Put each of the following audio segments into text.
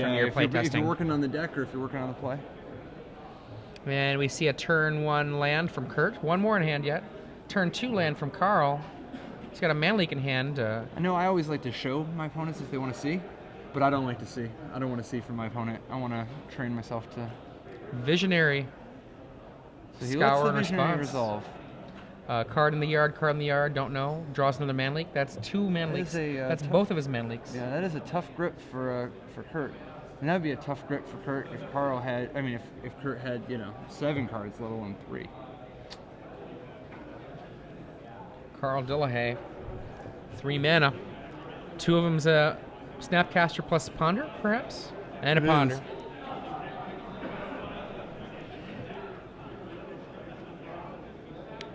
turn you're play testing. If you're working on the deck or if you're working on the play. And we see a turn 1 land from Kurt. One more in hand yet. Turn 2 land from Carl. He's got a man leak in hand. I know I always like to show my opponents if they want to see, but I don't like to see. I don't want to see from my opponent. I want to train myself to... Visionary. So he lets the Visionary resolve. Card in the yard, don't know. Draws another man leak. That's 2 man leaks. That's both of his man leaks. Yeah, that is a tough grip for Kurt. And that'd be a tough grip for Kurt if Carl had, I mean, if Kurt had, 7 cards, let alone 3. Carl Dillahay, 3 mana. 2 of them's a Snapcaster plus Ponder, perhaps? And a Ponder.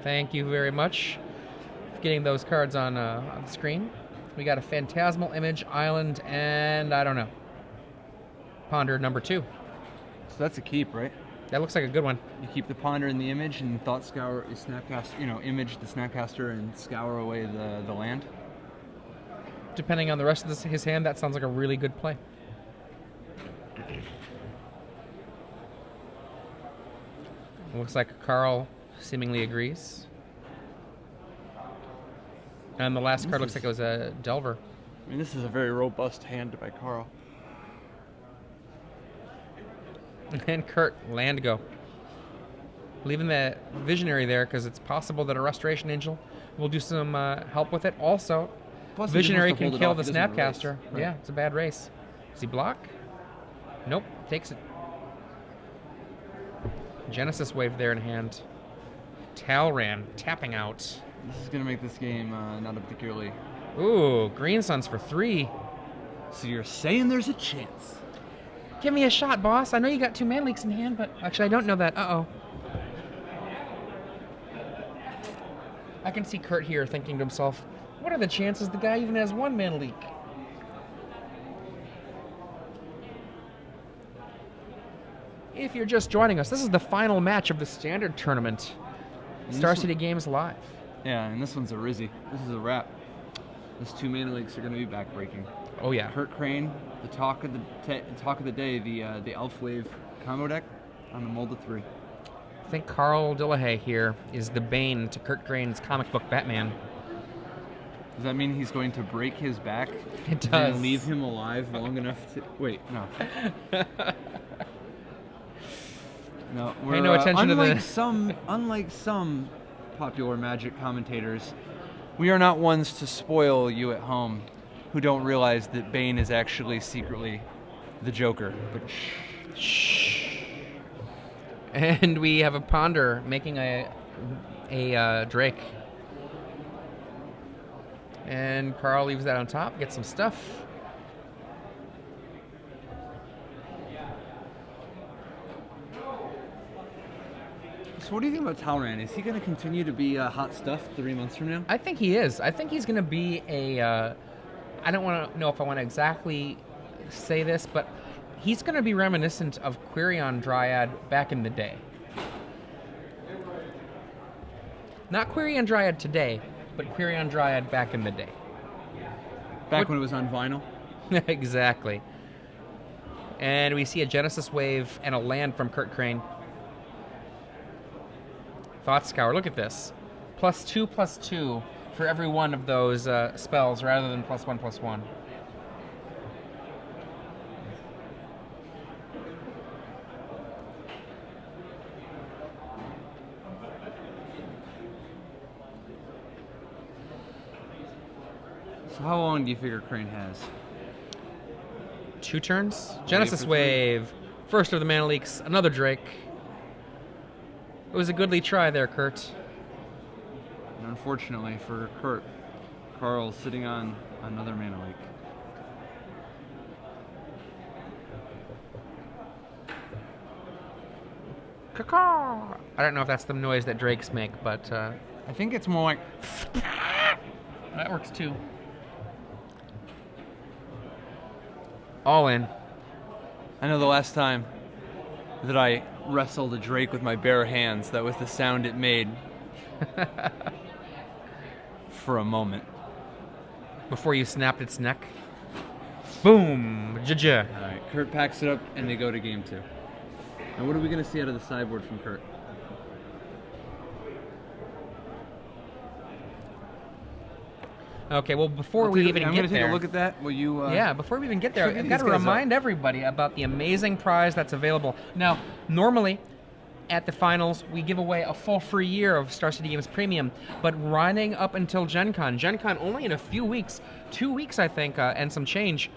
Thank you very much for getting those cards on the screen. We got a Phantasmal Image, Island, and I don't know. Ponder number 2. So that's a keep, right? That looks like a good one. You keep the Ponder in the image and Thought Scour, Snapcaster, image the Snapcaster and scour away the land. Depending on the rest of his hand, that sounds like a really good play. Looks like Carl seemingly agrees. And the last card looks like it was a Delver. I mean, this is a very robust hand by Carl. And Kurt, land go. Leaving the Visionary there because it's possible that a Restoration Angel will do some help with it. Also, plus Visionary can kill the Snapcaster. Right. Yeah, it's a bad race. Does he block? Nope, takes it. Genesis Wave there in hand. Talran tapping out. This is going to make this game not a particularly... Ooh, Green Suns for 3. So you're saying there's a chance? Give me a shot, boss. I know you got 2 man leaks in hand, but actually I don't know that. Uh-oh. I can see Kurt here thinking to himself, what are the chances the guy even has 1 man leak? If you're just joining us, this is the final match of the Standard Tournament. Star City Games Live. Yeah, and this one's a Rizzy. This is a wrap. Those 2 mana leaks are going to be backbreaking. Oh yeah. Kurt Crane, the talk of the day, the Elf Wave combo deck on the mold of 3. I think Carl Dillahay here is the bane to Kurt Crane's comic book Batman. Does that mean he's going to break his back? It does. And leave him alive long enough to... Wait, no. No, pay no attention to the... Unlike some popular Magic commentators, we are not ones to spoil you at home who don't realize that Bane is actually secretly the Joker. But shh. And we have a Ponder making a Drake. And Carl leaves that on top, gets some stuff. So what do you think about Talran? Is he going to continue to be hot stuff 3 months from now? I think he is. I think he's going to be a... I don't want to know if I want to exactly say this, but he's going to be reminiscent of Quirion Dryad back in the day. Not Quirion Dryad today, but Quirion Dryad back in the day. Back when it was on vinyl? Exactly. And we see a Genesis Wave and a land from Kurt Crane. Thought Scour, look at this. +2/+2 for every one of those spells rather than +1/+1. So how long do you figure Crane has? 2 turns. Genesis Wave. First of the mana leaks. Another Drake. It was a goodly try there, Kurt. And unfortunately for Kurt, Carl's sitting on another mana leak. Caw-caw! I don't know if that's the noise that Drakes make, but I think it's more like... That works too. All in. I know the last time that I wrestled a Drake with my bare hands, that was the sound it made. For a moment. Before you snapped its neck? Boom. JJ. All right, Kurt packs it up, and they go to game 2. And what are we going to see out of the sideboard from Kurt? Okay, well, before we even I'm get going to take there, a look at that. Will you? yeah, before we even get there, trivia I've got to these guys remind everybody about the amazing prize that's available. Now, normally at the finals, we give away a full free year of Star City Games Premium, but running up until Gen Con only in a few weeks, 2 weeks, I think, and some change,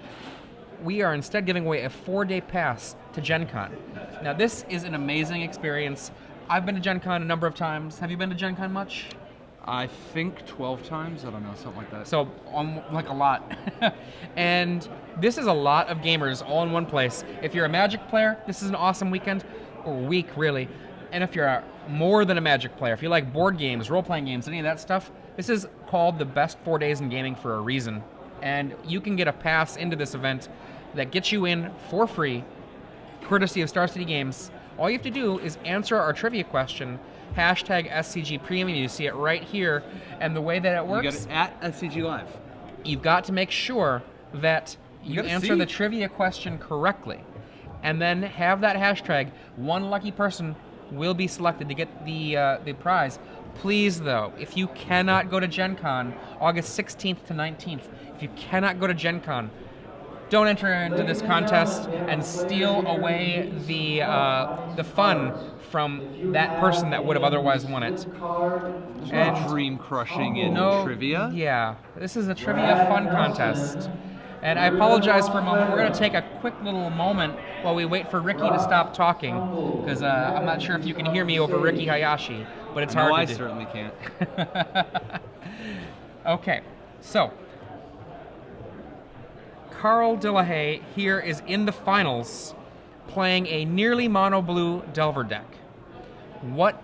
we are instead giving away a 4-day pass to Gen Con. Now, this is an amazing experience. I've been to Gen Con a number of times. Have you been to Gen Con much? I think 12 times. I don't know, something like that. So, like a lot. And this is a lot of gamers all in one place. If you're a Magic player, this is an awesome weekend, or week, really. And if you're more than a Magic player, if you like board games, role-playing games, any of that stuff, this is called the best 4 days in gaming for a reason. And you can get a pass into this event that gets you in for free, courtesy of Star City Games. All you have to do is answer our trivia question, hashtag SCG Premium. You see it right here. And the way that it works... You got it at SCG Live. You've got to make sure that you answer the trivia question correctly. And then have that hashtag. One lucky person will be selected to get the prize. Please, though, if you cannot go to Gen Con, August 16th to 19th, if you cannot go to Gen Con, don't enter into this contest and steal away the fun from that person that would have otherwise won it. And dream crushing in trivia? Yeah, this is a trivia fun contest. And I apologize for a moment. We're going to take a quick little moment while we wait for Ricky to stop talking, because I'm not sure if you can hear me over Ricky Hayashi, but it's hard to do. I certainly can't. Okay, so Carl Dillahay here is in the finals playing a nearly mono-blue Delver deck. What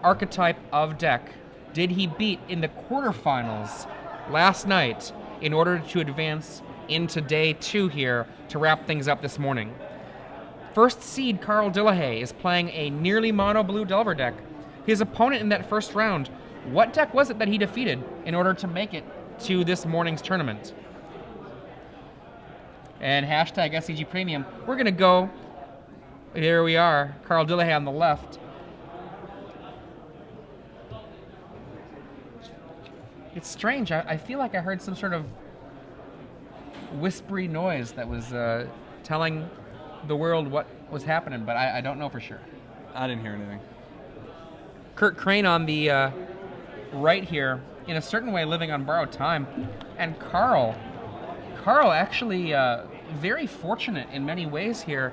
archetype of deck did he beat in the quarterfinals last night in order to advance into day 2 here to wrap things up this morning? First seed Carl Dillahay is playing a nearly mono-blue Delver deck. His opponent in that first round, what deck was it that he defeated in order to make it to this morning's tournament? And hashtag SCG Premium. We're going to go, here we are, Carl Dillahay on the left. It's strange. I feel like I heard some sort of whispery noise that was telling the world what was happening, but I don't know for sure. I didn't hear anything. Kurt Crane on the right here, in a certain way living on borrowed time. And Carl actually very fortunate in many ways here.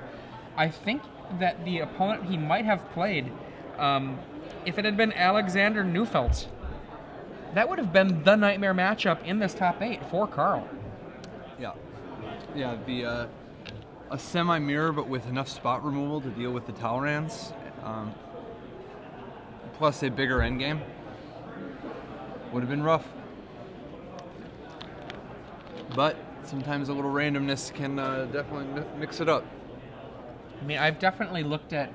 I think that the opponent he might have played, if it had been Alexander Neufeld, that would have been the nightmare matchup in this top 8 for Carl. Yeah, a semi-mirror, but with enough spot removal to deal with the Talrans, plus a bigger endgame, would have been rough. But sometimes a little randomness can definitely mix it up. I mean, I've definitely looked at,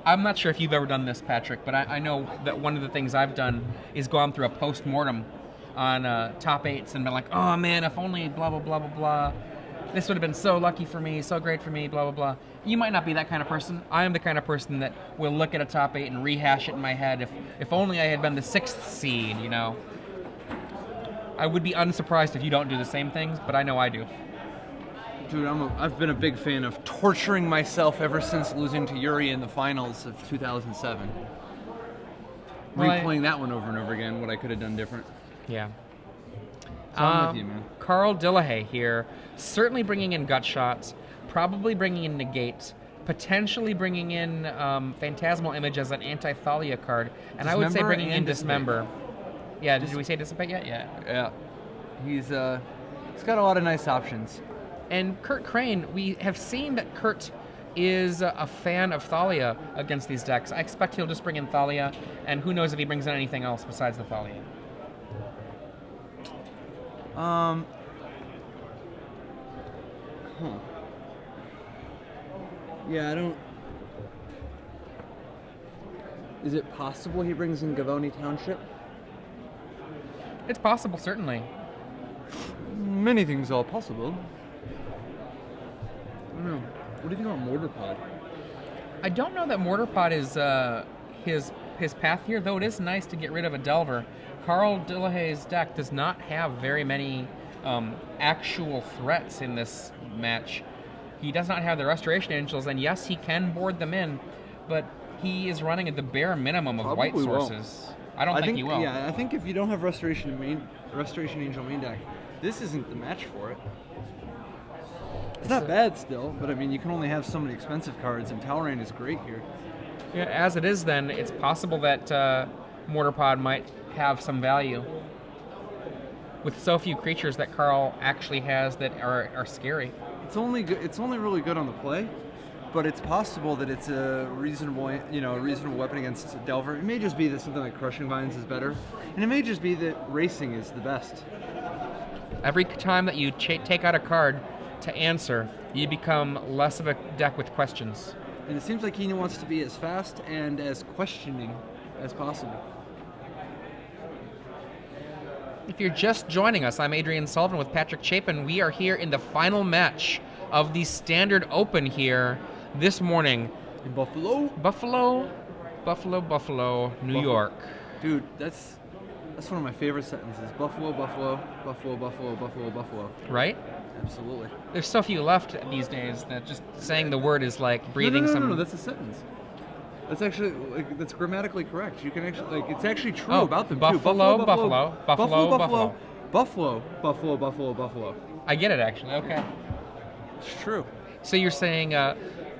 I'm not sure if you've ever done this, Patrick, but I know that one of the things I've done is gone through a post-mortem on top 8s and been like, oh man, if only blah, blah, blah, blah, blah. This would have been so lucky for me, so great for me, blah, blah, blah. You might not be that kind of person. I am the kind of person that will look at a top 8 and rehash it in my head. If only I had been the 6th seed, you know. I would be unsurprised if you don't do the same things, but I know I do. Dude, I've been a big fan of torturing myself ever since losing to Yuri in the finals of 2007. Replaying that one over and over again, what I could have done different. Yeah. So I'm with you, man. Carl Dillahay here, certainly bringing in Gut Shots, probably bringing in Negate, potentially bringing in Phantasmal Image as an anti-Thalia card, and I would say bringing in Dismember. Yeah, did we say Dissipate yet? Yeah. Yeah. He's got a lot of nice options. And Kurt Crane, we have seen that Kurt is a fan of Thalia against these decks. I expect he'll just bring in Thalia, and who knows if he brings in anything else besides the Thalia. Yeah, I don't... Is it possible he brings in Gavoni Township? It's possible, certainly. Many things are possible. What do you think about Mortar Pod? I don't know that Mortar Pod is his path here, though it is nice to get rid of a Delver. Carl Dillahay's deck does not have very many actual threats in this match. He does not have the Restoration Angels, and yes, he can board them in, but he is running at the bare minimum of Probably white sources. I don't think he will. Yeah, I think if you don't have Restoration Angel main deck, this isn't the match for it. It's not bad still, but I mean, you can only have so many expensive cards, and Talrand is great here. Yeah, as it is, then it's possible that Mortar Pod might have some value with so few creatures that Carl actually has that are scary. It's only really good on the play, but it's possible that it's a reasonable weapon against Delver. It may just be that something like Crushing Vines is better, and it may just be that Racing is the best. Every time that you take out a card to answer, you become less of a deck with questions. And it seems like he wants to be as fast and as questioning as possible. If you're just joining us, I'm Adrian Sullivan with Patrick Chapin. We are here in the final match of the Standard Open here this morning. In Buffalo, New York. Dude, that's one of my favorite sentences. Buffalo. Right? Absolutely. There's so few left these days that just saying the word is like breathing No, that's a sentence. That's actually that's grammatically correct. You can actually it's actually true about them too. Buffalo. I get it actually. Okay. It's true. So you're saying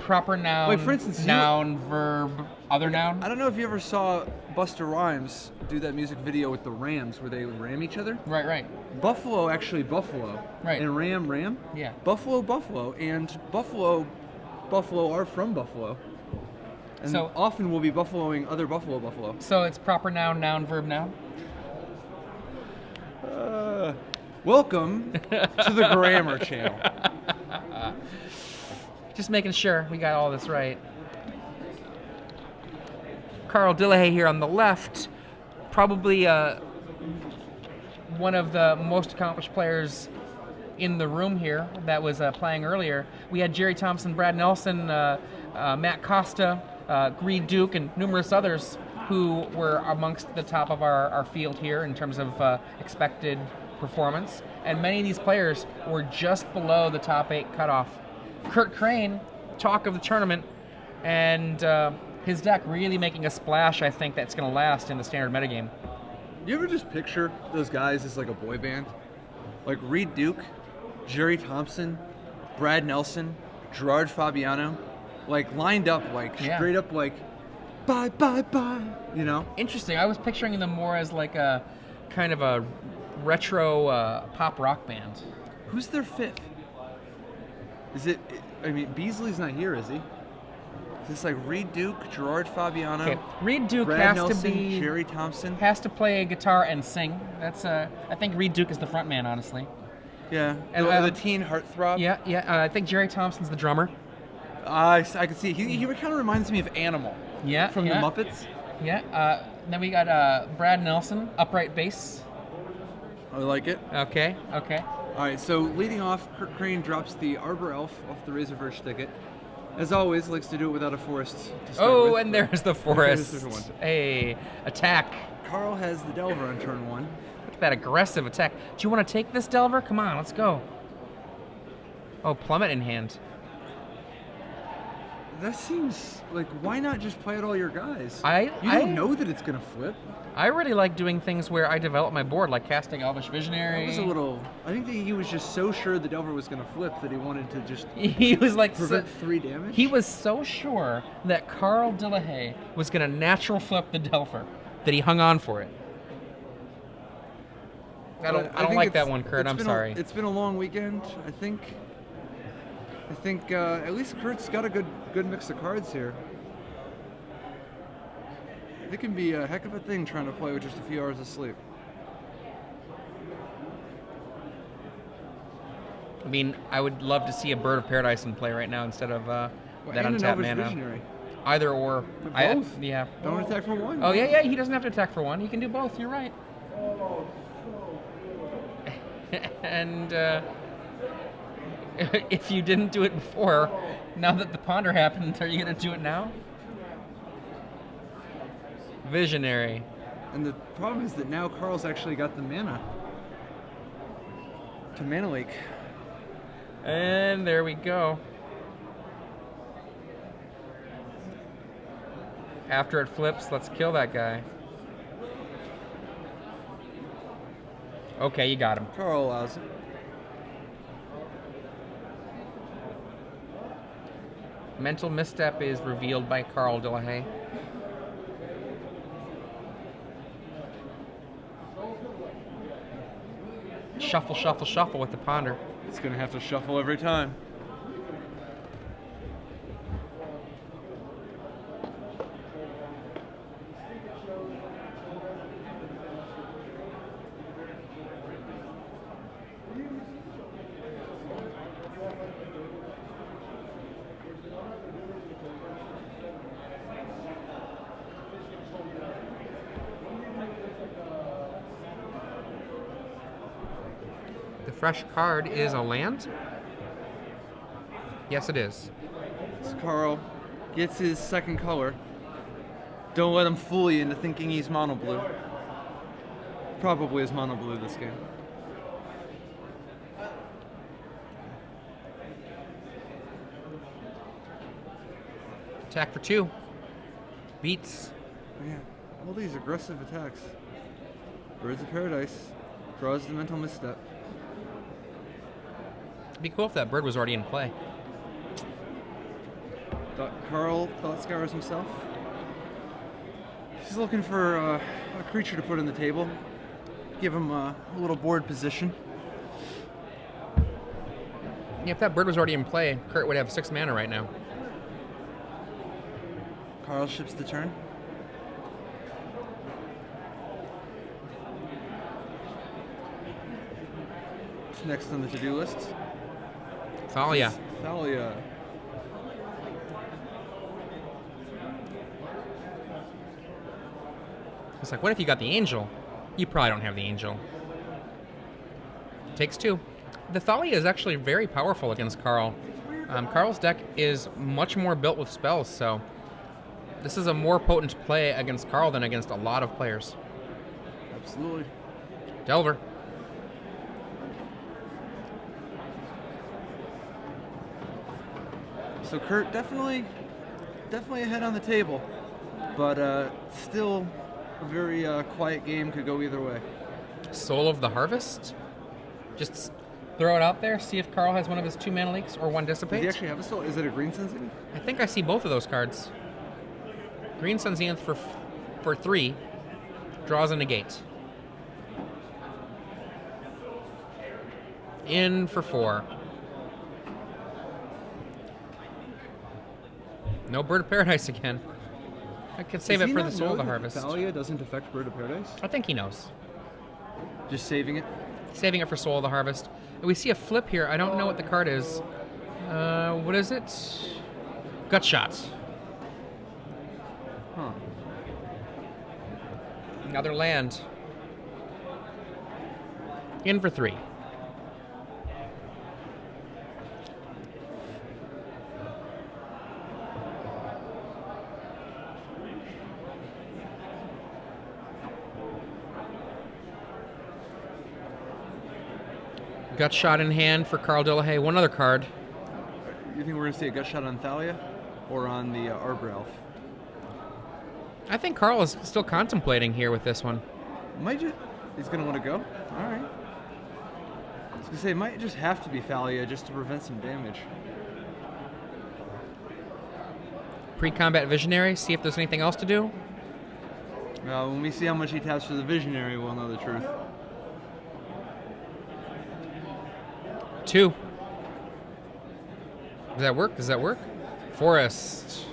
proper noun, like for instance, noun, verb, other noun? I don't know if you ever saw Busta Rhymes do that music video with the Rams where they would ram each other. Right. Buffalo, actually Buffalo. Right. And Ram. Yeah. Buffalo, and Buffalo are from Buffalo. And so often we'll be buffaloing other Buffalo. So it's proper noun, noun, verb, noun? Welcome to the Grammar Channel. Just making sure we got all this right. Carl Dillahay here on the left, probably one of the most accomplished players in the room here that was playing earlier. We had Jerry Thompson, Brad Nelson, Matt Costa, Greed Duke, and numerous others who were amongst the top of our field here in terms of expected performance. And many of these players were just below the top 8 cutoff. Kurt Crane, talk of the tournament, and his deck really making a splash, I think, that's going to last in the standard metagame. You ever just picture those guys as like a boy band? Like Reed Duke, Jerry Thompson, Brad Nelson, Gerard Fabiano, like lined up, like straight up, like bye, you know? Interesting. I was picturing them more as like a kind of a retro pop rock band. Who's their fifth? Is it, I mean, Beasley's not here, is he? Is this like Reed Duke, Gerard Fabiano? Okay. Reed Duke Brad has Nelson, to be Jerry Thompson. Has to play guitar and sing. That's I think Reed Duke is the front man, honestly. Yeah. And the teen heartthrob. Yeah. I think Jerry Thompson's the drummer. I could see. He kind of reminds me of Animal. Yeah. From the Muppets. Yeah. Then we got Brad Nelson, upright bass. I like it. Okay. All right, so leading off, Kurt Crane drops the Arbor Elf off the Razorverse ticket. As always, likes to do it without a forest to start with. And there's the forest. Hey, attack. Carl has the Delver on turn 1. Look at that aggressive attack. Do you want to take this Delver? Come on, let's go. Oh, Plummet in hand. That seems like, why not just play out all your guys? You don't know that it's going to flip. I really like doing things where I develop my board, like casting Elvish Visionary. That was a little... I think that he was just so sure the Delver was going to flip that he wanted to just he was like prevent 3 damage. He was so sure that Carl Dillahay was going to natural flip the Delver that he hung on for it. I don't like that one, Kurt. I'm sorry. It's been a long weekend. I think at least Kurt's got a good mix of cards here. It can be a heck of a thing trying to play with just a few hours of sleep. I mean, I would love to see a Bird of Paradise in play right now instead of that untapped mana. Visionary. Either or. Both? Yeah. Don't attack for one. Oh, yeah, he doesn't have to attack for one. He can do both. You're right. And if you didn't do it before, Now that the ponder happened, are you going to do it now? Visionary. And the problem is that now Carl's actually got the mana to Mana Lake. And there we go. After it flips, let's kill that guy. Okay, you got him. Carl allows it. Mental misstep is revealed by Carl Dillahay. Shuffle, shuffle, shuffle with the ponder. It's going to have to shuffle every time. The fresh card is a land? Yes, it is. So Carl gets his second color. Don't let him fool you into thinking he's mono blue. Probably is mono blue this game. Attack for 2. Beats. Yeah, all these aggressive attacks. Birds of Paradise draws the mental misstep. It'd be cool if that bird was already in play. Carl thought scours himself. He's looking for a creature to put on the table. Give him a little board position. Yeah, if that bird was already in play, Kurt would have 6 mana right now. Carl ships the turn. What's next on the to-do list? Thalia. Thalia. It's like, what if you got the angel? You probably don't have the angel. Takes 2. The Thalia is actually very powerful against Carl. Carl's deck is much more built with spells, so this is a more potent play against Carl than against a lot of players. Absolutely. Delver. So Kurt definitely ahead on the table, but still a very quiet game, could go either way. Soul of the Harvest. Just throw it out there, see if Carl has one of his 2 mana leaks or 1 dissipate. Does he actually have a soul? Is it a green Sun Zenith? I think I see both of those cards. Green Sun Zenith for 3, draws a negate. In for 4. No Bird of Paradise again. I could save it for the Soul of the Harvest. Thalia doesn't affect Bird of Paradise? I think he knows. Just saving it? Saving it for Soul of the Harvest. We see a flip here. I don't know what the card is. What is it? Gut Shot. Huh. Another land. In for 3. Gut Shot in hand for Carl Dillahay. One other card. You think we're going to see a Gut Shot on Thalia or on the Arbor Elf? I think Carl is still contemplating here with this one. He's going to want to go? All right. I was going to say, it might just have to be Thalia just to prevent some damage. Pre-combat Visionary, see if there's anything else to do. When we see how much he taps for the Visionary, we'll know the truth. 2. Does that work? Does that work? Forest.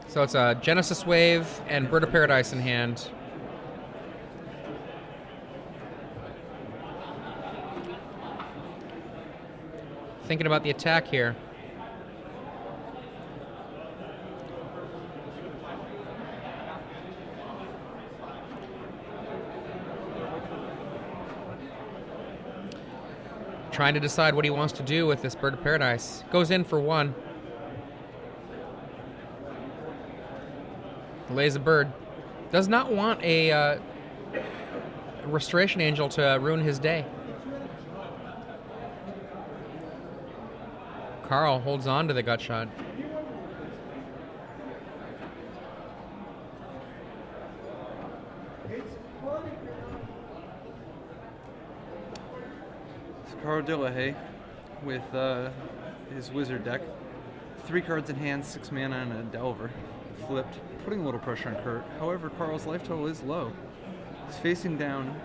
So it's a Genesis Wave and Bird of Paradise in hand. Thinking about the attack here. Trying to decide what he wants to do with this Bird of Paradise. Goes in for 1. Lays a bird. Does not want a Restoration Angel to ruin his day. Carl holds on to the gut shot. Carl Dillahay with his wizard deck. 3 cards in hand, 6 mana and a Delver. Flipped, putting a little pressure on Kurt. However, Carl's life total is low. He's facing down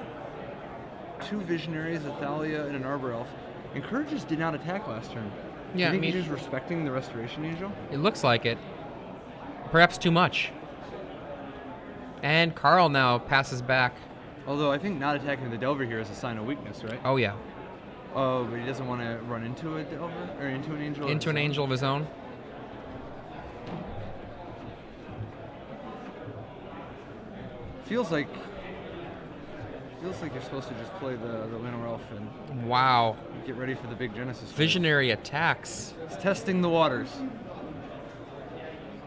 2 Visionaries, a Thalia, and an Arbor Elf. And Kurt just did not attack last turn. Yeah, I think he's just respecting the Restoration Angel? It looks like it. Perhaps too much. And Carl now passes back. Although I think not attacking the Delver here is a sign of weakness, right? Oh, yeah. Oh, but he doesn't want to run into a Delver? Or into an Angel? Into an Angel of his own. Feels like you're supposed to just play the Llanowar Elf and wow. Get ready for the big Genesis. Visionary attacks. He's testing the waters.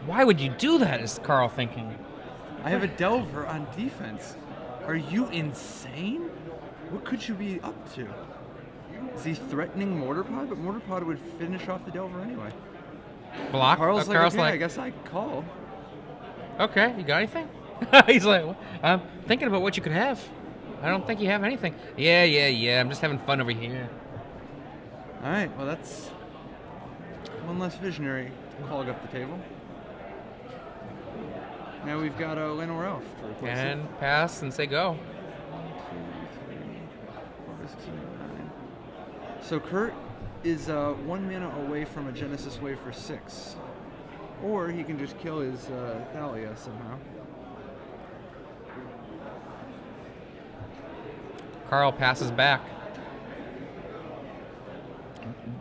Why would you do that, is Carl thinking? I have a Delver on defense. Are you insane? What could you be up to? Is he threatening Mortarpod? But Mortarpod would finish off the Delver anyway. Block? Carl's like, Carl's okay, like, I guess I call. Okay, you got anything? He's like, I'm thinking about what you could have. I don't think you have anything. Yeah. I'm just having fun over here. All right, well, that's one less Visionary clog up the table. Now we've got a Llanowar Elf to replace and it. Pass and say go. 1, 2, 3, 4, 5, 6, 7, 9. So Kurt is 1 mana away from a Genesis Wave for 6. Or he can just kill his Thalia somehow. Carl passes back.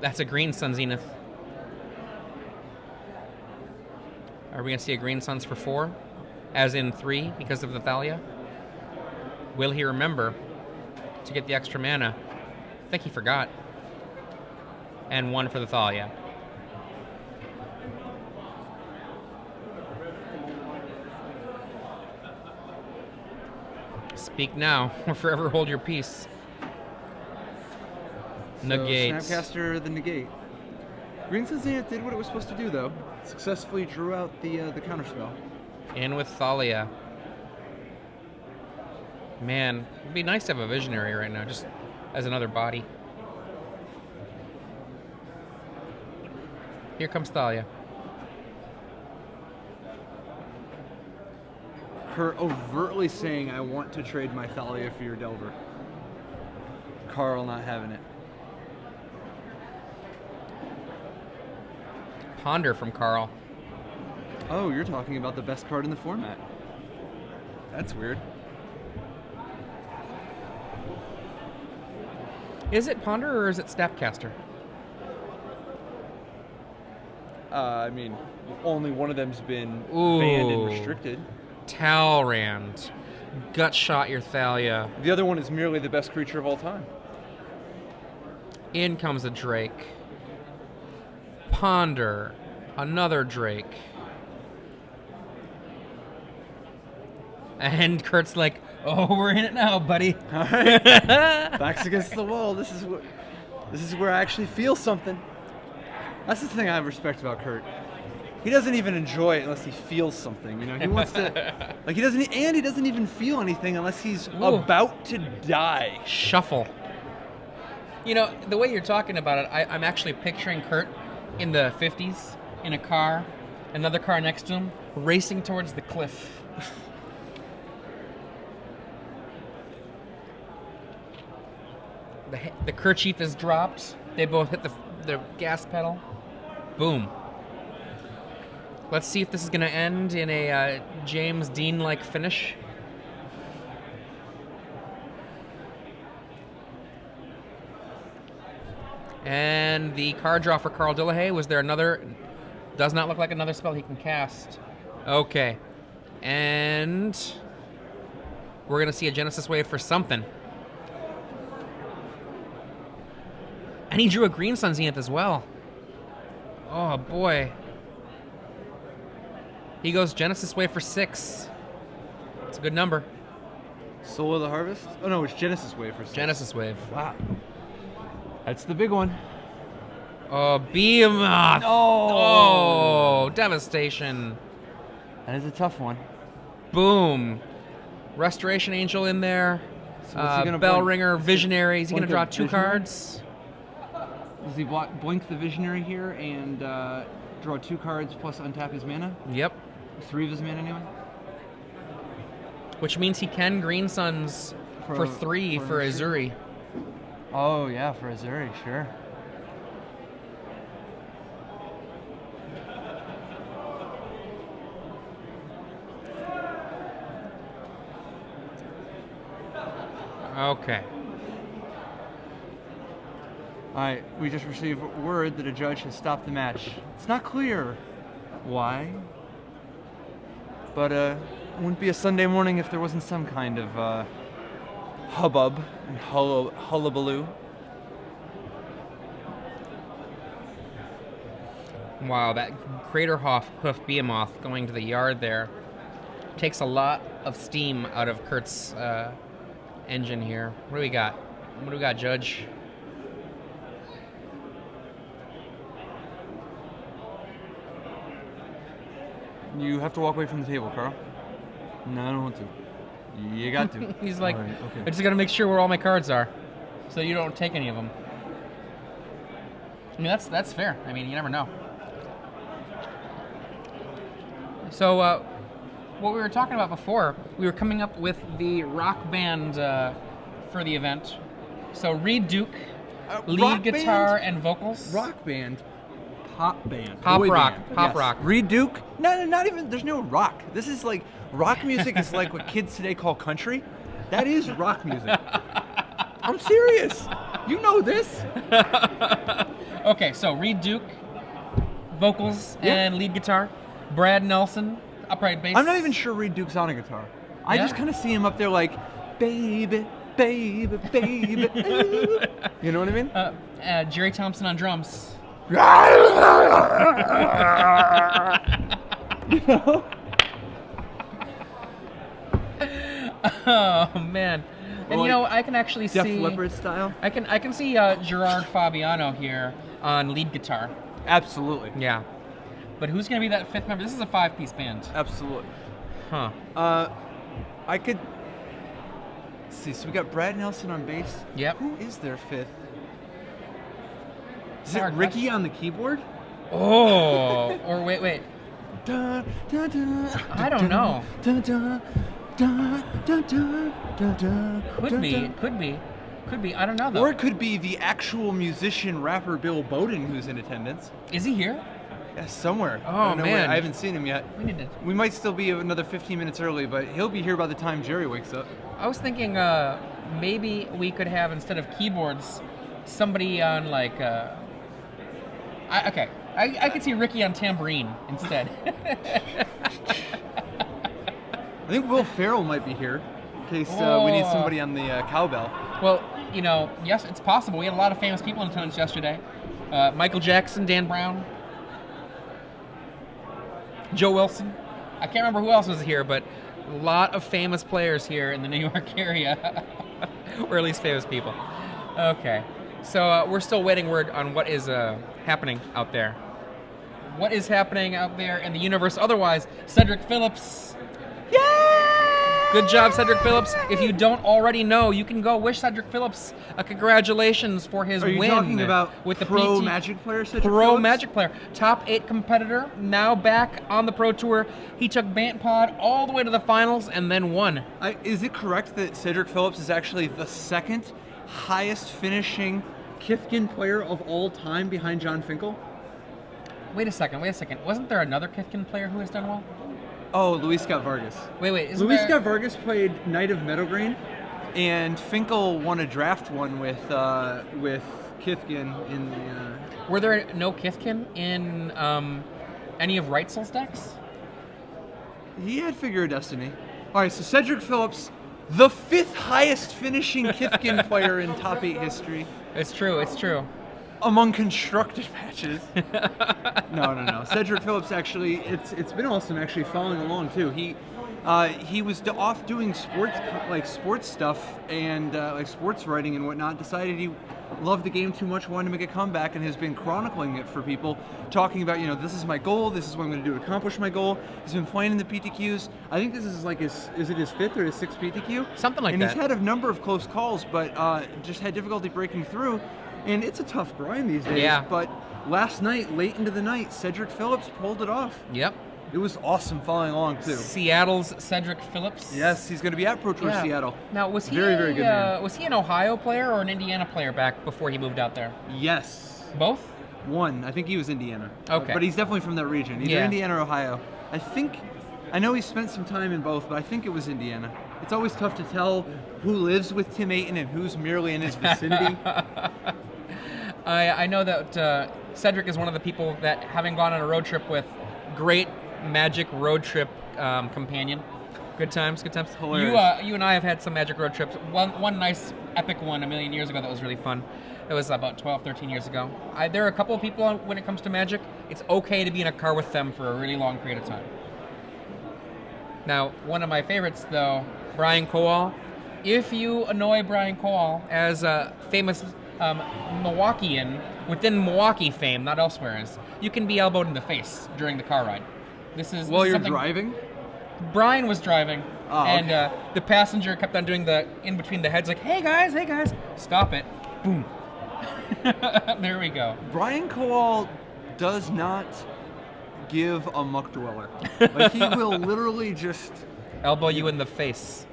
That's a green Sun Zenith. Are we going to see a green Suns for 4? As in 3 because of the Thalia? Will he remember to get the extra mana? I think he forgot. And 1 for the Thalia. Speak now, or forever hold your peace. Negate. Snapcaster the negate. Green Sun Zenith did what it was supposed to do, though. Successfully drew out the counterspell. In with Thalia. Man, it'd be nice to have a Visionary right now, just as another body. Here comes Thalia. Her overtly saying, I want to trade my Thalia for your Delver. Carl not having it. Ponder from Carl. Oh, you're talking about the best card in the format. That's weird. Is it Ponder or is it Snapcaster? I mean, only one of them's been banned and restricted. Talrand. Gut shot your Thalia. The other one is merely the best creature of all time. In comes a Drake. Ponder. Another Drake. And Kurt's like, oh, we're in it now, buddy. All right. Backs against the wall. This is where I actually feel something. That's the thing I respect about Kurt. He doesn't even enjoy it unless he feels something. You know, he wants to, like he doesn't even feel anything unless he's about to die. Shuffle. You know, the way you're talking about it, I'm actually picturing Kurt in the 50s in a car, another car next to him, racing towards the cliff. The kerchief is dropped. They both hit the gas pedal. Boom. Let's see if this is going to end in a James Dean-like finish. And the card draw for Carl Dillahay. Was there another? Does not look like another spell he can cast. Okay. And we're going to see a Genesis Wave for something. And he drew a Green Sun Zenith as well. Oh, boy. He goes Genesis Wave for 6. It's a good number. Soul of the Harvest? Oh, no, it's Genesis Wave for 6. Genesis Wave. Wow. That's the big one. Oh, Behemoth. Oh, devastation. That is a tough one. Boom. Restoration Angel in there. So Bell Ringer, Visionary. Is he going to draw 2 Visionary? cards? Does he blink the Visionary here and draw 2 cards plus untap his mana? Yep. 3 of his mana anyway? Which means he can Green Suns for 3 for Azuri. Oh, yeah, for Azuri, sure. Okay. Alright, we just received word that a judge has stopped the match. It's not clear why, but it wouldn't be a Sunday morning if there wasn't some kind of hubbub and hullabaloo. Wow, that Craterhoof Behemoth going to the yard there takes a lot of steam out of Kurt's engine here. What do we got? What do we got, Judge? You have to walk away from the table, Carl. No, I don't want to. You got to. He's like, all right, okay. I just got to make sure where all my cards are, so you don't take any of them. I mean, that's fair. I mean, you never know. So, what we were talking about before, we were coming up with the rock band for the event. So, Reed Duke, lead guitar and vocals. Rock band. Pop band. Pop Boy rock. band. Pop Yes. rock. Reed Duke? No, not even, there's no rock. This is like, rock music is like what kids today call country. That is rock music. I'm serious. You know this. Okay, so Reed Duke, vocals and lead guitar. Brad Nelson, upright bass. I'm not even sure Reed Duke's on a guitar. I just kind of see him up there like, baby, baby, baby. Ooh. You know what I mean? Jerry Thompson on drums. You know? Oh man, and Like you know I can actually Def see Leppard style. I can see Gerard Fabiano here on lead guitar. Absolutely. Yeah, but who's gonna be that 5th member? This is a 5-piece band. Absolutely. Huh? I could see. So we got Brad Nelson on bass. Yep. Who is their 5th? Is it Hard Ricky question. on the keyboard? Oh, or wait. Dun, dun, dun, I don't know. Dun, dun, dun, dun, dun, dun, dun, Could be. I don't know though. Or it could be the actual musician rapper Bill Bowden who's in attendance. Is he here? Yeah, somewhere. Oh, I don't know where. man. I haven't seen him yet. We need to. We might still be another 15 minutes early, but he'll be here by the time Jerry wakes up. I was thinking maybe we could have, instead of keyboards, somebody on like. I could see Ricky on tambourine instead. I think Will Ferrell might be here in case we need somebody on the cowbell. Well, you know, yes, it's possible. We had a lot of famous people in attendance yesterday. Michael Jackson, Dan Brown, Joe Wilson. I can't remember who else was here, but a lot of famous players here in the New York area, or at least famous people. Okay, so we're still waiting word on what is happening out there. What is happening out there in the universe? Otherwise, Cedric Phillips. Yay! Good job, Cedric Phillips. If you don't already know, you can go wish Cedric Phillips a congratulations for his win. Are you talking about with the pro PT Magic player, Cedric Pro Phillips? Magic player. Top 8 competitor, now back on the Pro Tour. He took Bantpod all the way to the finals and then won. Is it correct that Cedric Phillips is actually the 2nd highest finishing Kithkin player of all time behind John Finkel? Wait a second. Wasn't there another Kithkin player who has done well? Oh, Luis Scott Vargas. Wait. Luis Scott Vargas played Knight of Meadowgreen, and Finkel won a draft one with Kithkin in the. Were there no Kithkin in any of Reitzel's decks? He had Figure of Destiny. All right, so Cedric Phillips, the 5th highest finishing Kithkin player in top 8 history. It's true. among constructed matches. No. Cedric Phillips actually, it's been awesome actually following along too. He was off doing sports stuff and like sports writing and whatnot. Decided he loved the game too much, wanted to make a comeback, and has been chronicling it for people, talking about, this is my goal, this is what I'm going to do to accomplish my goal. He's been playing in the PTQs. I think this is like is it his 5th or his 6th PTQ? Something like that. And he's had a number of close calls, but just had difficulty breaking through. And it's a tough grind these days. Yeah. But last night, late into the night, Cedric Phillips pulled it off. Yep. It was awesome following along, too. Seattle's Cedric Phillips. Yes, he's going to be at Pro Tour Seattle. Now, was he very good man. Was he an Ohio player or an Indiana player back before he moved out there? Yes. Both? One. I think he was Indiana. Okay. But he's definitely from that region, either Indiana or Ohio. I know he spent some time in both, but I think it was Indiana. It's always tough to tell who lives with Tim Ayton and who's merely in his vicinity. I know that Cedric is one of the people that, having gone on a road trip with, great Magic road trip companion. Good times. Hilarious. You and I have had some Magic road trips. One nice epic one a million years ago that was really fun. It was about 12, 13 years ago. There are a couple of people when it comes to Magic, it's okay to be in a car with them for a really long period of time. Now, one of my favorites, though, Brian Kowal. If you annoy Brian Kowal, as a famous Milwaukeean, within Milwaukee fame, not elsewhere, you can be elbowed in the face during the car ride. While you're driving? Brian was driving, and okay. The passenger kept on doing the in between the heads, like, hey guys, stop it. Boom. There we go. Brian Kowal does not give a muck dweller. Like, he will literally just elbow you in the face.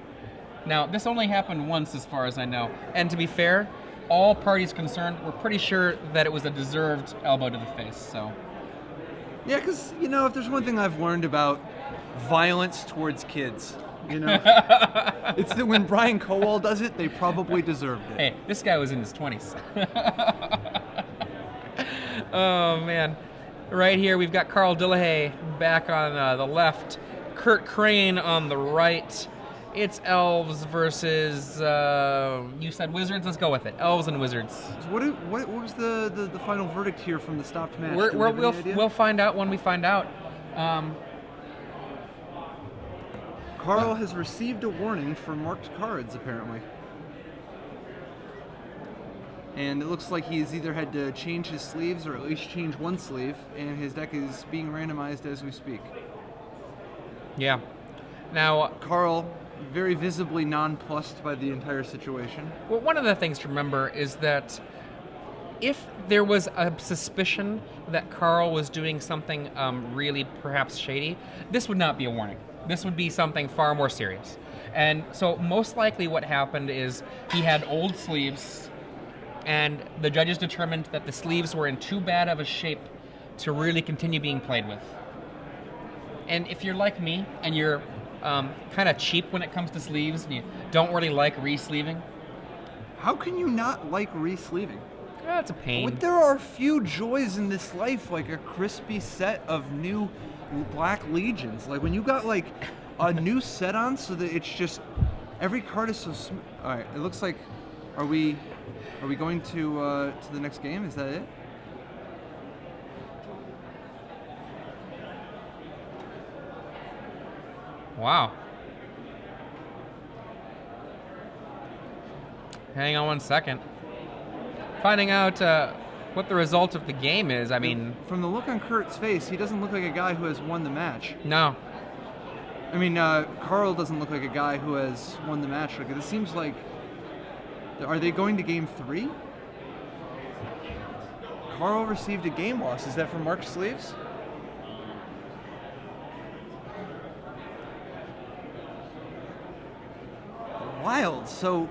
Now, this only happened once as far as I know, and to be fair, all parties concerned were pretty sure that it was a deserved elbow to the face, so. Yeah, because, if there's one thing I've learned about violence towards kids, it's that when Brian Kowal does it, they probably deserved it. Hey, this guy was in his 20s. Oh, man. Right here, we've got Carl Dillahay back on the left, Kurt Crane on the right. It's Elves versus, you said Wizards? Let's go with it. Elves and Wizards. So what was the final verdict here from the stopped match? We'll find out when we find out. Carl has received a warning for marked cards, apparently. And it looks like he's either had to change his sleeves or at least change one sleeve, and his deck is being randomized as we speak. Yeah. Now, Carl, very visibly nonplussed by the entire situation. Well, one of the things to remember is that if there was a suspicion that Carl was doing something really perhaps shady, this would not be a warning. This would be something far more serious. And so most likely what happened is he had old sleeves, and the judges determined that the sleeves were in too bad of a shape to really continue being played with. And if you're like me, and you're kind of cheap when it comes to sleeves, and you don't really like re-sleeving. How can you not like re-sleeving? Oh, it's a pain. But there are few joys in this life, like a crispy set of new Black Legions. Like when you got like a new set on, so that it's just every card is so smooth. All right, it looks like, are we going to the next game? Is that it? Wow. Hang on one second. Finding out what the result of the game is, I mean... From the look on Kurt's face, he doesn't look like a guy who has won the match. No. I mean, Carl doesn't look like a guy who has won the match. Like, it seems like... Are they going to game 3? Carl received a game loss. Is that from marked sleeves? Wild. So...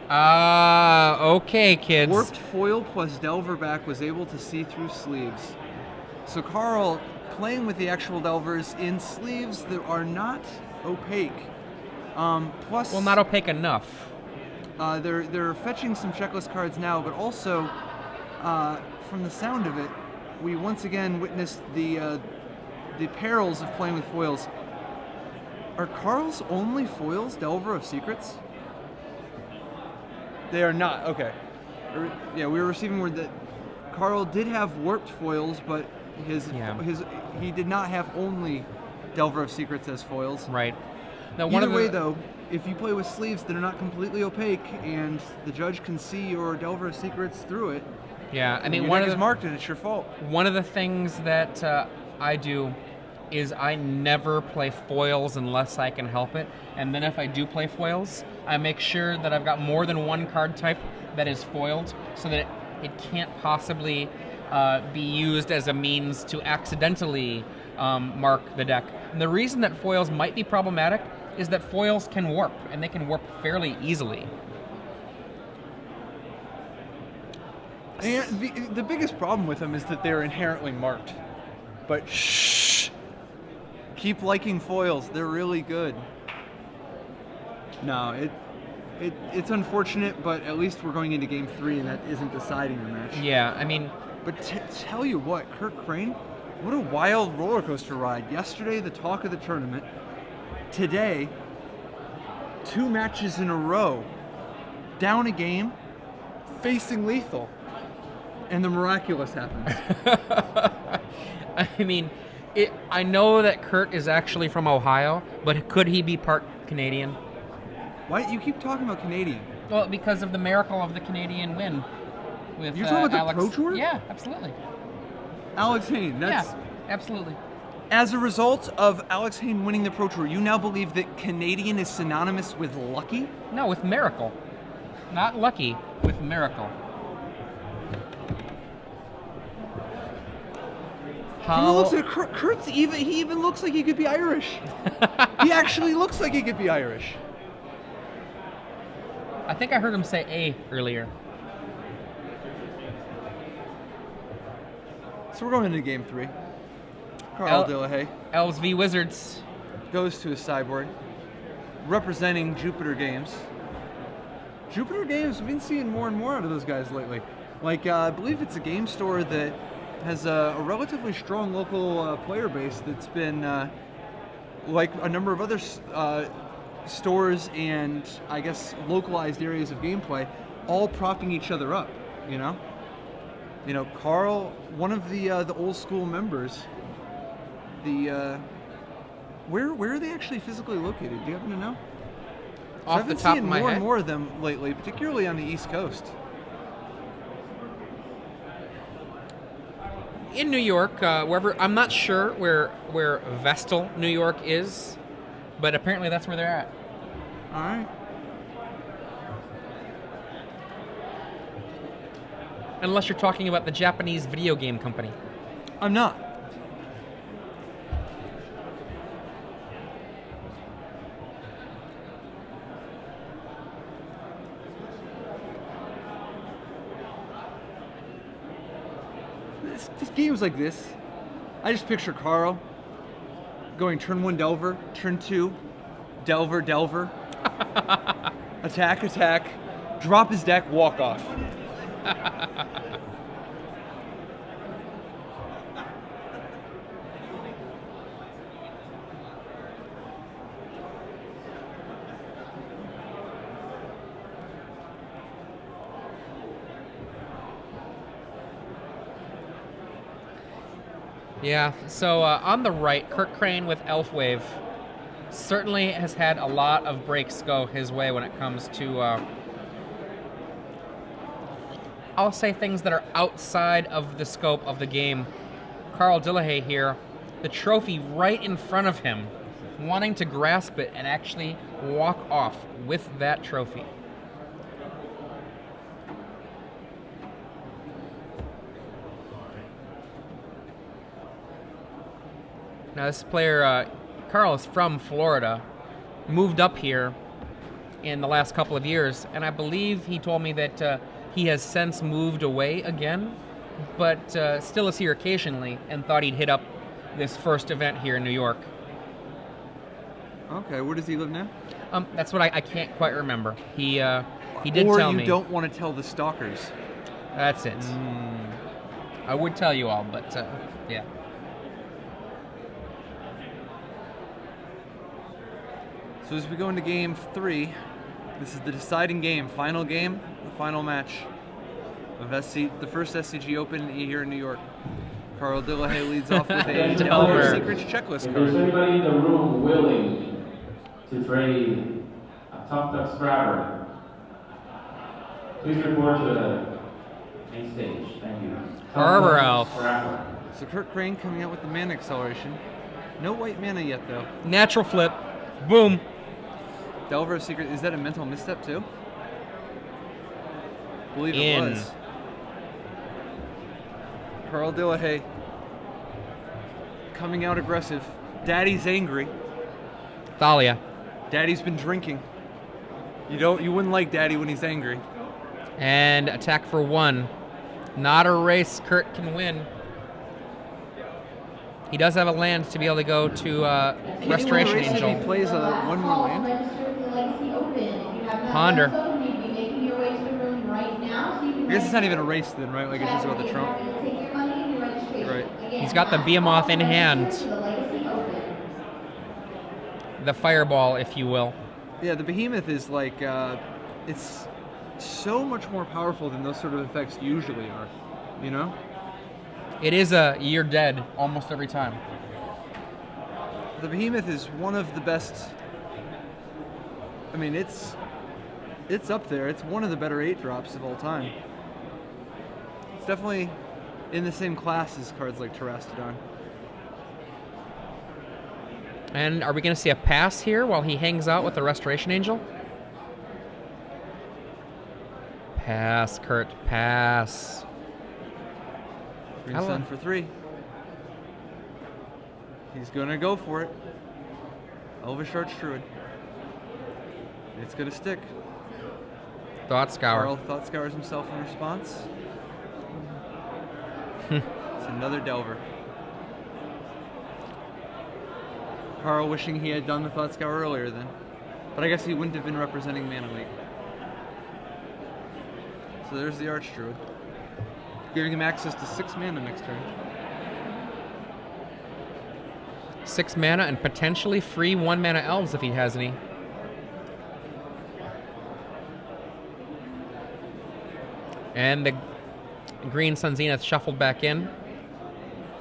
okay, kids. Warped foil plus Delver back was able to see through sleeves. So Carl playing with the actual Delvers in sleeves that are not opaque. Plus, well, not opaque enough. They're fetching some checklist cards now, but also, from the sound of it, we once again witnessed the perils of playing with foils. Are Carl's only foils Delver of Secrets? They are not. Okay. we were receiving word that Carl did have warped foils, but he did not have only Delver of Secrets as foils. Right. Now, Either way, though, if you play with sleeves that are not completely opaque and the judge can see your Delver of Secrets through it, yeah, I mean, your deck is marked and it's your fault. One of the things that I do is I never play foils unless I can help it. And then if I do play foils, I make sure that I've got more than one card type that is foiled so that it can't possibly be used as a means to accidentally mark the deck. And the reason that foils might be problematic is that foils can warp, and they can warp fairly easily. And the biggest problem with them is that they're inherently marked. But shh! Keep liking foils. They're really good. No, it's unfortunate, but at least we're going into Game 3, and that isn't deciding the match. Yeah, I mean... But tell you what, Kirk Crane, what a wild roller coaster ride. Yesterday, the talk of the tournament. Today, 2 matches in a row. Down a game, facing lethal. And the miraculous happens. I mean, I know that Kurt is actually from Ohio, but could he be part Canadian? Why you keep talking about Canadian? Well, because of the miracle of the Canadian win. With, You're talking about Alex. the Pro Tour? Yeah, absolutely. Alex Hayne. Yeah, absolutely. As a result of Alex Hayne winning the Pro Tour, you now believe that Canadian is synonymous with lucky? No, with miracle. Not lucky, with miracle. Kurt's he even looks like he could be Irish. He actually looks like he could be Irish. I think I heard him say A earlier. So we're going into Game 3. Carl Dillahay. Elves v Wizards. Goes to his sideboard. Representing Jupiter Games. Jupiter Games, we've been seeing more and more out of those guys lately. Like, I believe it's a game store that has a relatively strong local player base that's been, like a number of other stores and, I guess, localized areas of gameplay, all propping each other up, you know? You know, Carl, one of the old school members, where are they actually physically located? Do you happen to know? Off the top of my head? I've been seeing more and more of them lately, particularly on the East Coast. In New York, wherever, I'm not sure where Vestal, New York is, but apparently that's where they're at. All right. Unless you're talking about the Japanese video game company. I'm not. This games like this, I just picture Carl going turn 1 Delver, turn 2 Delver, Delver, attack, attack, drop his deck, walk off. Yeah, so on the right, Kirk Crane with Elfwave certainly has had a lot of breaks go his way when it comes to, I'll say things that are outside of the scope of the game. Carl Dillahay here, the trophy right in front of him, wanting to grasp it and actually walk off with that trophy. Now this player, Carl, is from Florida, moved up here in the last couple of years, and I believe he told me that he has since moved away again, but still is here occasionally, and thought he'd hit up this first event here in New York. Okay, where does he live now? That's what I can't quite remember. He did tell me. Or you don't want to tell the stalkers. That's it. I would tell you all, but yeah. So as we go into Game 3, this is the deciding game, the final match. of the first SCG Open here in New York. Carl Dillahay leads off with a Delver Secrets checklist If card. there's anybody in the room willing to trade a Tuck Scrabber, please report to the main stage. Thank you. Arbor Elf. So Kurt Crane coming out with the mana acceleration. No white mana yet, though. Natural flip. Boom. Delver of Secret. Is that a mental misstep, too? I believe it was. Carl Dillahay coming out aggressive. Daddy's angry. Thalia. Daddy's been drinking. You wouldn't like Daddy when he's angry. And attack for 1. Not a race Kurt can win. He does have a land to be able to go to Restoration Angel. If he plays one more land. Ponder. I guess it's not even a race then, right? Like it's just about the trump. Right. He's got the Behemoth in hand. The fireball, if you will. Yeah, the Behemoth is like, it's so much more powerful than those sort of effects usually are, you know? It is a you're dead almost every time. The Behemoth is one of the best. I mean, it's up there. It's one of the better 8-drops of all time. It's definitely in the same class as cards like Terrastodon. And are we going to see a pass here while he hangs out with the Restoration Angel? Pass, Kurt, pass. Green Sun for 3. He's gonna go for it. Elvish Archdruid. It's gonna stick. Thought Scour. Carl Thought Scours himself in response. It's another Delver. Carl wishing he had done the Thought Scour earlier then. But I guess he wouldn't have been representing Mana Leak. So there's the Archdruid. Giving him access to 6 mana next turn. 6 mana and potentially free 1 mana elves if he has any. And the Green Sun Zenith shuffled back in.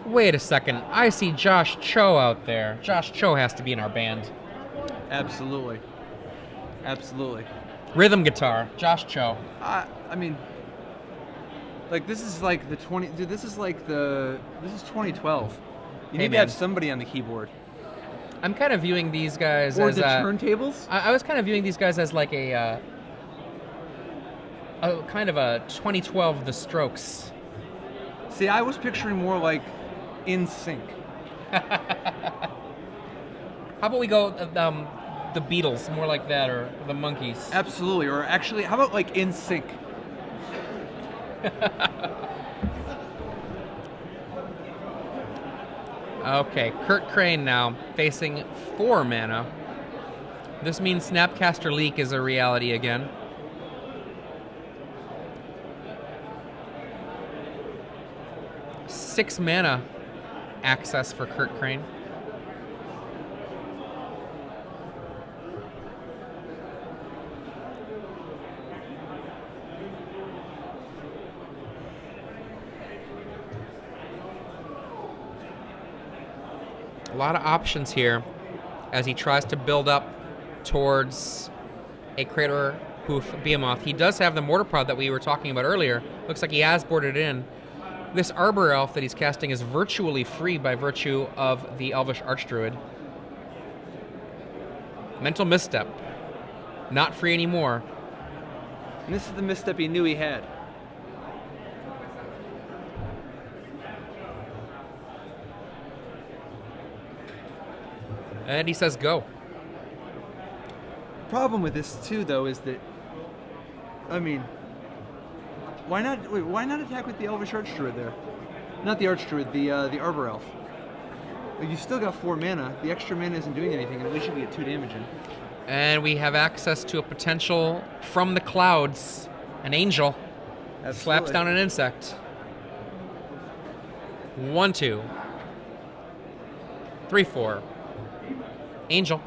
Wait a second, I see Josh Cho out there. Josh Cho has to be in our band. Absolutely. Absolutely. Rhythm guitar, Josh Cho. I mean, like this is like the 20. Dude, this is 2012. You need to have somebody on the keyboard. I'm kind of viewing these guys or as the turntables. I was kind of viewing these guys as like a kind of a 2012 The Strokes. See, I was picturing more like In Sync. How about we go the Beatles, more like that, or the Monkees? Absolutely. Or actually, how about like In Sync? Okay, Kurt Crane now facing 4 mana. This means Snapcaster Leak is a reality again. Six mana access for Kurt Crane. A lot of options here as he tries to build up towards a Crater Hoof Behemoth. He does have the Mortar Pod that we were talking about earlier. Looks like he has boarded in. This Arbor Elf that he's casting is virtually free by virtue of the Elvish Archdruid. Mental misstep. Not free anymore. And this is the misstep he knew he had. And he says go. The problem with this too, though, is that, I mean, why not attack with the Elvish Archdruid there? Not the Archdruid, the Arbor Elf. Like, you still got 4 mana. The extra mana isn't doing anything, and at least you can get 2 damage in. And we have access to a potential from the clouds. An angel. Absolutely. Slaps down an insect. 1, 2. 3, 4. Angel.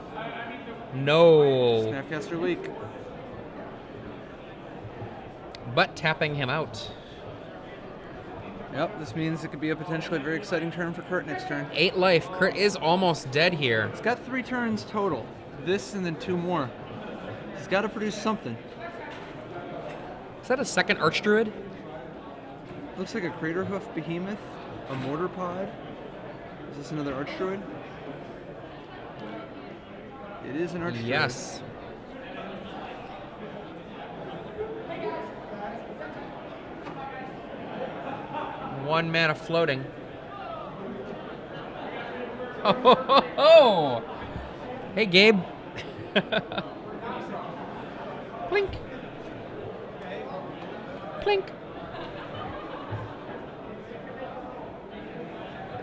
No. Snapcaster Leak. But tapping him out. Yep, this means it could be a potentially very exciting turn for Kurt next turn. 8 life. Kurt is almost dead here. He's got 3 turns total. This and then 2 more. He's got to produce something. Is that a second Archdruid? Looks like a Craterhoof Behemoth, a Mortar Pod. Is this another Archdruid? It is an Archdruid. Yes. One mana floating. Oh, ho, ho, ho. Hey, Gabe. Plink. Plink.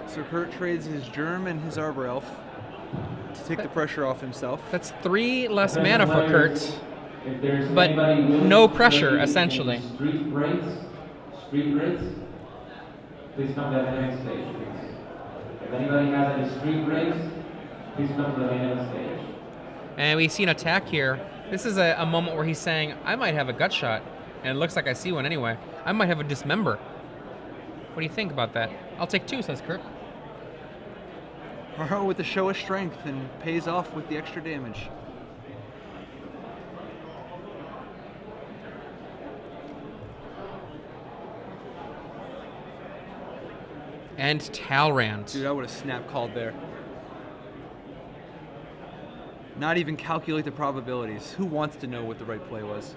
So Kurt trades his Germ and his Arbor Elf to take the pressure off himself. That's 3 less mana for Kurt, If there's but anybody willing no to pressure, trade essentially. Street grids, please come to the next stage, please. If anybody has any street grids, please come to the main of the stage. And we see an attack here. This is a moment where he's saying, I might have a gut shot. And it looks like I see one anyway. I might have a dismember. What do you think about that? I'll take 2, says Kurt. Haro with the show of strength and pays off with the extra damage. And Talrand. Dude, I would have snap called there. Not even calculate the probabilities. Who wants to know what the right play was?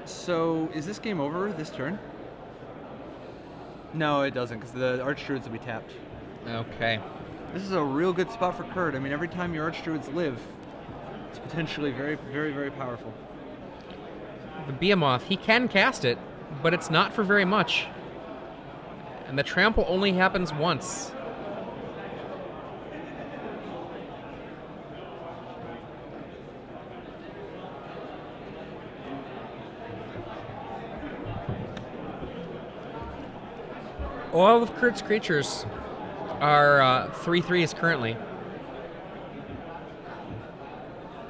So is this game over this turn? No, it doesn't, because the Archdruids will be tapped. Okay. This is a real good spot for Kurt. I mean, every time your Archdruids live, it's potentially very, very, very powerful. The Behemoth, he can cast it, but it's not for very much. And the trample only happens once. All of Kurt's creatures are 3/3s currently.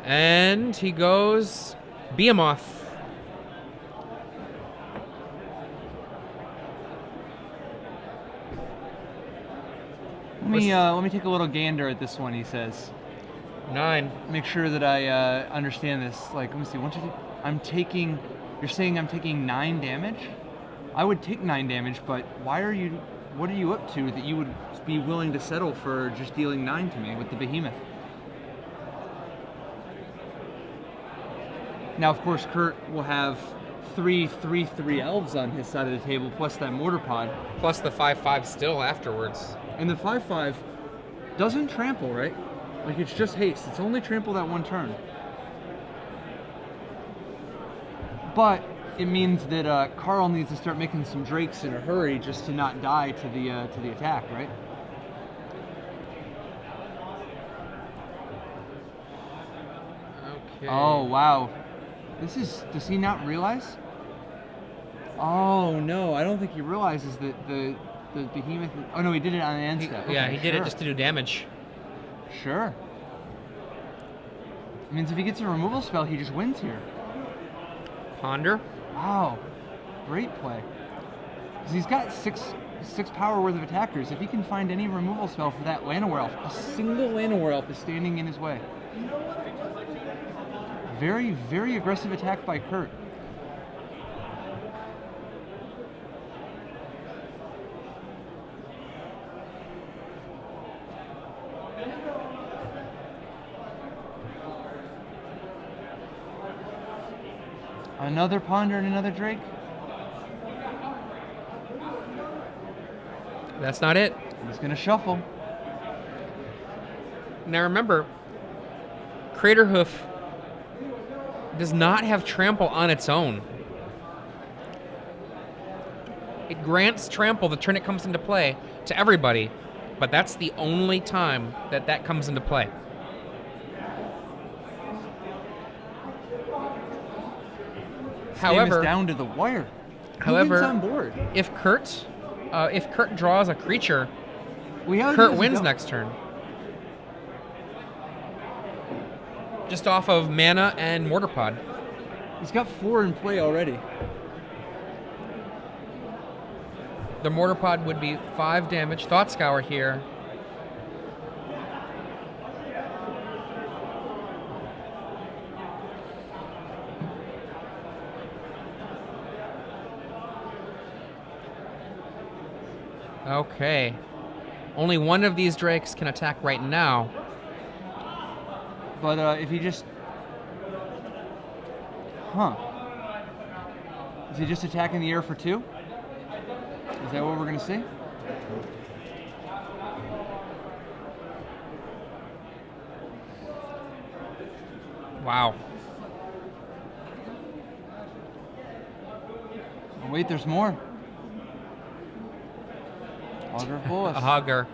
And he goes Behemoth. Let me take a little gander at this one, he says. 9. Make sure that I understand this. Like, let me see. You're saying I'm taking 9 damage? I would take 9 damage, but what are you up to that you would be willing to settle for just dealing 9 to me with the Behemoth? Now, of course, Kurt will have 3/3/3 elves on his side of the table, plus that Mortar Pod. Plus the 5/5 still afterwards. And the 5/5 doesn't trample, right? Like, it's just haste. It's only trample that one turn. But it means that Carl needs to start making some drakes in a hurry just to not die to the attack, right? Okay. Oh, wow. Does he not realize? Oh, no, I don't think he realizes that the Behemoth... Oh, no, he did it on the end step. Yeah, Okay, he did it sure. just to do damage. Sure. It means if he gets a removal spell, he just wins here. Ponder. Wow, great play. Because he's got six power worth of attackers. If he can find any removal spell for that Llanowar Elf, a single Llanowar Elf is standing in his way. Very, very aggressive attack by Kurt. Another Ponder and another Drake? That's not it. He's gonna shuffle. Now remember, Craterhoof does not have trample on its own. It grants trample the turn it comes into play to everybody, but that's the only time that comes into play. Game is down to the wire. However, Who wins on board? if Kurt draws a creature, Kurt Kurt wins next turn. Just off of mana and Mortar Pod. He's got 4 in play already. The Mortar Pod would be 5 damage. Thought Scour here. Okay. Only one of these Drakes can attack right now. But if he just... Huh. Is he just attacking the air for 2? Is that what we're going to see? Wow. Oh, wait, there's more. Augur of Bolas. A Hogger.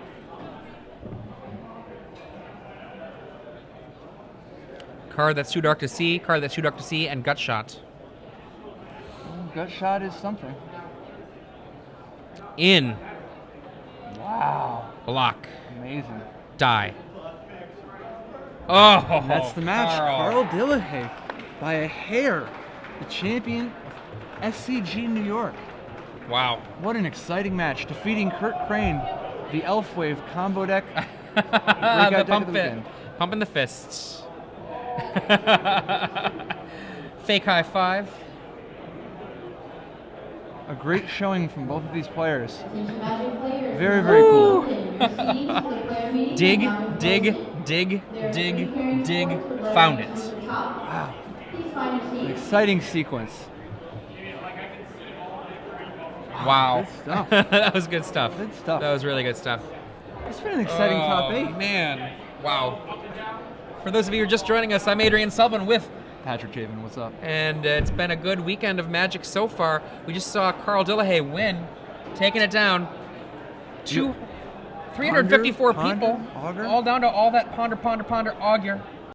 Card that's too dark to see, card that's too dark to see, and Gut Shot. Oh, Gut Shot is something. In. Wow. Block. Amazing. Die. Oh, And that's the match. Carl Dillahay, by a hair, the champion of SCG New York. Wow. What an exciting match. Defeating Kurt Crane, the Elf Wave combo deck. The pumping the fists. Fake high five. A great showing from both of these players. Very, very cool. Dig, dig, dig, dig, dig. Found it. Wow. An exciting sequence. Wow. Good stuff. That was good stuff. Good stuff. That was really good stuff. It's been an exciting top 8. Man. Wow. For those of you who are just joining us, I'm Adrian Sullivan with Patrick Javen, what's up? And it's been a good weekend of Magic so far. We just saw Carl Dillahay win, taking it down. 354 people, Augur? all down to all that ponder, Augur.